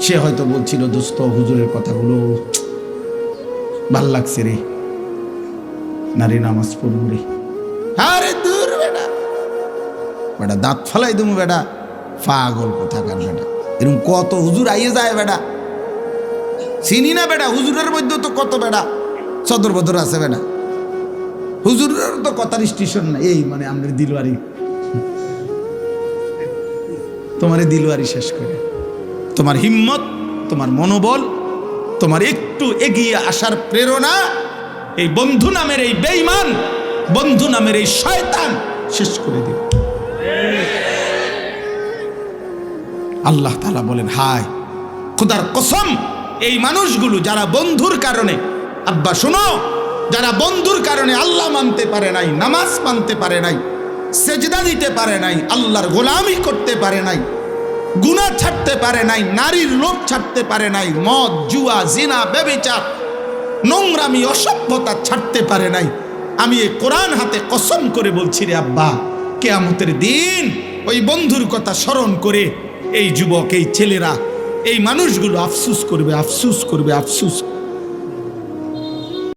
সে হয়তো বলছিল, দোস্ত হুজুরের কথাগুলো ভাল লাগছে রে, নারী নামাজ পড়ব রে। আরে দূর বেটা, বেটা দাঁত ফালাই তুমি বেটা, পাগল কোথাকার বেটা। এরকম কত হুজুর আইয়ে যায় বেটা, চিনি না বেটা। হুজুরের মধ্যে তো কত বেটা সদর বদর আছে বেটা, হুজুরের তো কথার স্টেশন না। এই মানে আমাদের দিলওয়ারি, তোমার দিলওয়ারি শেষ করে, তোমার হিম্মত, তোমার মনোবল, তোমার একটু এগিয়ে আসার প্রেরণা এই বন্ধু নামের এই বেঈমান, বন্ধু নামের এই শয়তান শেষ করে দিল। আল্লাহ তাআলা বলেন, হায় খোদার কসম, এই মানুষগুলো যারা বন্ধুর কারণে, আব্বা শোনো, যারা বন্ধুর কারণে আল্লাহ মানতে পারে নাই, নামাজ মানতে পারে নাই, সেজদা দিতে পারে নাই, আল্লাহর গোলামি করতে পারে নাই, গুনাহ ছাড়তে পারে নাই, নারীর লোভ ছাড়তে পারে নাই, মদ জুয়া জিনা ব্যভিচার নোংরামি অসভ্যতা ছাড়তে পারে নাই, আমি এই কোরআন হাতে কসম করে বলছি রে আব্বা, কিয়ামতের দিন ওই বন্ধুর কথা স্মরণ করে এই যুবক, এই ছেলেরা, এই মানুষগুলো আফসোস করবে, আফসোস করবে, আফসোস।